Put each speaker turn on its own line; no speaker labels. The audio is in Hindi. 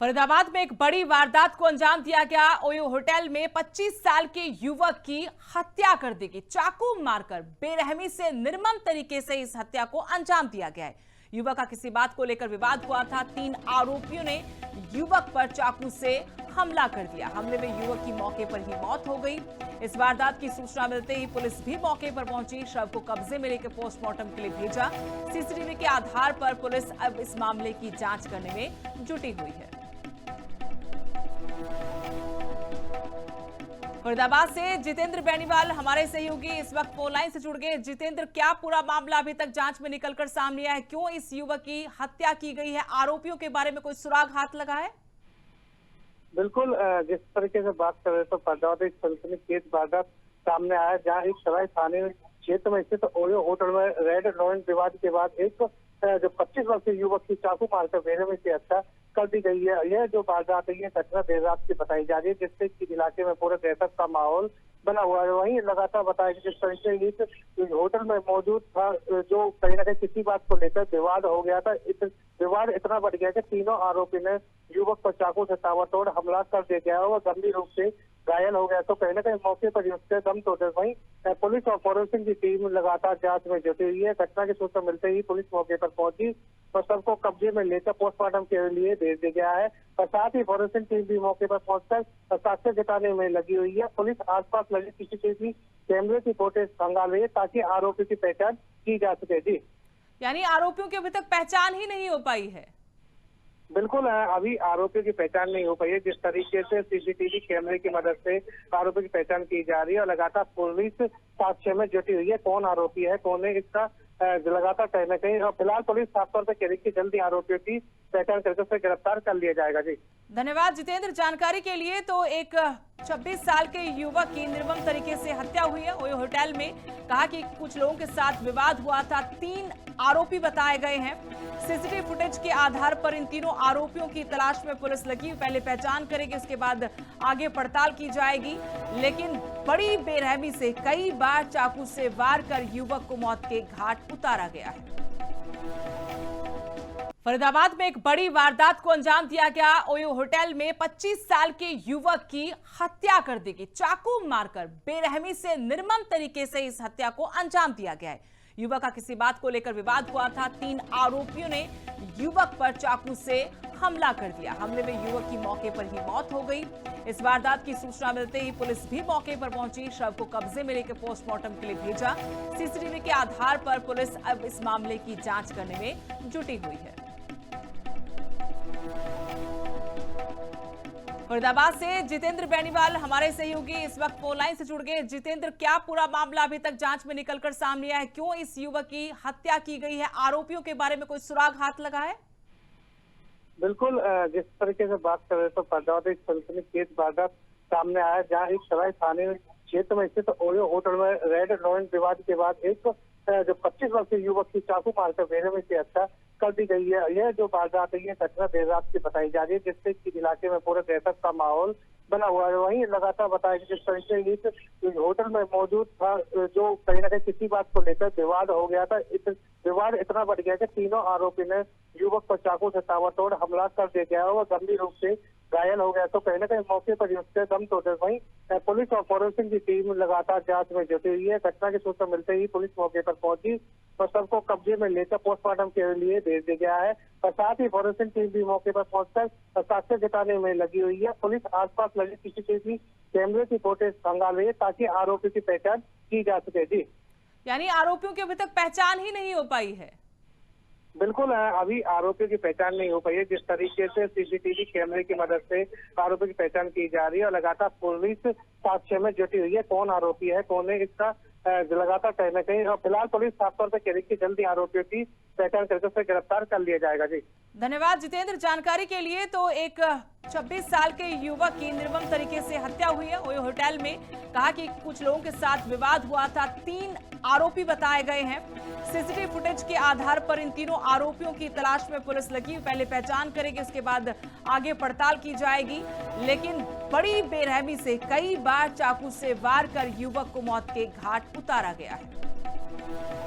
फरीदाबाद में एक बड़ी वारदात को अंजाम दिया गया। ओयो होटल में 25 साल के युवक की हत्या कर दी गई। चाकू मारकर बेरहमी से निर्मम तरीके से इस हत्या को अंजाम दिया गया है। युवक का किसी बात को लेकर विवाद हुआ था। 3 आरोपियों ने युवक पर चाकू से हमला कर दिया। हमले में युवक की मौके पर ही मौत हो गई। इस वारदात की सूचना मिलते ही पुलिस भी मौके पर पहुंची। शव को कब्जे में लेकर पोस्टमार्टम के लिए भेजा। सीसीटीवी के आधार पर पुलिस अब इस मामले की जांच करने में जुटी हुई है। फरीदाबाद से जितेंद्र बेनीवाल हमारे सहयोगी इस वक्त फोन लाइन से जुड़ गए। जितेंद्र, क्या पूरा मामला अभी तक जांच में निकलकर सामने आया है? क्यों इस युवक की हत्या की गई है? आरोपियों के बारे में कोई सुराग हाथ लगा है?
बिल्कुल, जिस तरीके से बात कर रहे तो फरीदाबाद एक सनसनीखेज वारदात सामने आया, जहां एक सराय थाने क्षेत्र में स्थित ओयो होटल में रेड नॉइंट विवाद के बाद एक जो 25 वर्षीय युवक की चाकू मारकर बेरहमी से हत्या कर दी गई है। यह जो वारदात है, ये घटना देर रात की बताई जा रही है, जिससे कि इलाके में पूरे दहशत का माहौल बना हुआ है। वहीं लगातार बताया कि जिस तरीके इस होटल में मौजूद था, जो कहीं ना कहीं किसी बात को लेकर विवाद हो गया था। विवाद इतना बढ़ गया कि तीनों आरोपी ने युवक पर चाकू से ताबड़तोड़ हमला कर दिया गया और गंभीर रूप से घायल हो गया। तो कहीं ना कहीं मौके पर उसके दम तोड़े। वहीं पुलिस और फॉरेंसिक की टीम लगातार जांच में जुटी हुई है। घटना की सूचना मिलते ही पुलिस मौके पर पहुंची और सबको कब्जे में लेकर पोस्टमार्टम के लिए भेज दिया गया है। और साथ ही फॉरेंसिक टीम भी मौके पर पहुंचकर साक्ष्य जुटाने में लगी हुई है। पुलिस आसपास लगे सीसीटीवी कैमरे की फुटेज खंगाल रही है ताकि आरोपी की पहचान की जा सके। जी,
यानी आरोपियों की अभी तक पहचान ही नहीं हो पाई है?
बिल्कुल, अभी आरोपियों की पहचान नहीं हो पाई है। जिस तरीके से सीसीटीवी कैमरे की मदद से आरोपी की पहचान की जा रही है और लगातार पुलिस साक्ष्य में जुटी हुई है। कौन आरोपी है, कौन है, इसका लगातार कहीं ना कहीं। और फिलहाल पुलिस साफ तौर पर कह रही है कि जल्दी आरोपियों की पहचान करके उसे गिरफ्तार कर लिया जाएगा। जी,
धन्यवाद जितेंद्र जानकारी के लिए। तो एक 26 साल के युवक की निर्मम तरीके से हत्या हुई है ओयो होटल में। कहा कि कुछ लोगों के साथ विवाद हुआ था। 3 आरोपी बताए गए हैं। सीसीटीवी फुटेज के आधार पर इन तीनों आरोपियों की तलाश में पुलिस लगी। पहले पहचान करेगी, उसके बाद आगे पड़ताल की जाएगी। लेकिन बड़ी बेरहमी से कई बार चाकू से वार कर युवक को मौत के घाट उतारा गया है। फरीदाबाद में एक बड़ी वारदात को अंजाम दिया गया। ओयो होटल में 25 साल के युवक की हत्या कर दी गई। चाकू मारकर बेरहमी से निर्मम तरीके से इस हत्या को अंजाम दिया गया है। युवक का किसी बात को लेकर विवाद हुआ था। 3 आरोपियों ने युवक पर चाकू से हमला कर दिया। हमले में युवक की मौके पर ही मौत हो गई। इस वारदात की सूचना मिलते ही पुलिस भी मौके पर पहुंची। शव को कब्जे में लेकर पोस्टमार्टम के लिए भेजा। सीसीटीवी के आधार पर पुलिस अब इस मामले की जांच करने में जुटी हुई है। फरीदाबाद से जितेंद्र बेनीवाल हमारे सहयोगी इस वक्त फोन लाइन से जुड़ गए। जितेंद्र, क्या पूरा मामला अभी तक जांच में निकलकर सामने आया है? क्यों इस युवक की हत्या की गई है? आरोपियों के बारे में कोई सुराग हाथ लगा है?
बिल्कुल, जिस तरीके से बात कर रहे तो फरीदाबाद एक सनसनीखेज वारदात सामने आया, जहां एक सराय थाने क्षेत्र में स्थित ओयो होटल में रेड नॉइंट विवाद के बाद एक जो 25 वर्षीय युवक की चाकू मारकर बेरहमी से हत्या कर दी गई है। यह जो वारदात है, ये घटना देर रात की बताई जा रही है, जिससे कि इलाके में पूरे दहशत का माहौल बना हुआ है। वहीं लगातार बताया कि जिस तरीके इस होटल में मौजूद था, जो कहीं ना कहीं किसी बात को लेकर विवाद हो गया था। विवाद इतना बढ़ गया कि तीनों आरोपी ने युवक पर चाकू से ताबड़तोड़ हमला कर दिया गया और गंभीर रूप से घायल हो गया। तो कहीं ना कहीं मौके पर उसके दम तोड़े। वहीं पुलिस और फॉरेंसिक की टीम लगातार जांच में जुटी हुई है। घटना की सूचना मिलते ही पुलिस मौके पर पहुंची और सबको कब्जे में लेकर पोस्टमार्टम के लिए भेज दिया गया है। और साथ ही फॉरेंसिक टीम भी मौके पर पहुंचकर साक्ष्य जुटाने में लगी हुई है। पुलिस आसपास लगे सीसीटीवी कैमरे की फुटेज खंगाल रही है ताकि आरोपी की पहचान की जा सके। जी,
यानी आरोपियों की अभी तक पहचान ही नहीं हो पाई है?
बिल्कुल, अभी आरोपियों की पहचान नहीं हो पाई है। जिस तरीके से सीसीटीवी कैमरे की मदद से आरोपी की पहचान की जा रही है और लगातार पुलिस साक्ष्य में जुटी हुई है। कौन आरोपी है, कौन है, इसका लगातार कहीं ना कहीं। और फिलहाल पुलिस साफ तौर पर कह रही है कि जल्दी आरोपियों की पहचान करके उसे गिरफ्तार कर लिया जाएगा। जी,
धन्यवाद जितेंद्र जानकारी के लिए। तो एक 26 साल के युवक की निर्मम तरीके से हत्या हुई है ओयो होटल में। कहा कि कुछ लोगों के साथ विवाद हुआ था। 3 आरोपी बताए गए हैं। सीसीटीवी फुटेज के आधार पर इन तीनों आरोपियों की तलाश में पुलिस लगी। पहले पहचान करेगी, उसके बाद आगे पड़ताल की जाएगी। लेकिन बड़ी बेरहमी से कई बार चाकू से वार कर युवक को मौत के घाट उतारा गया है।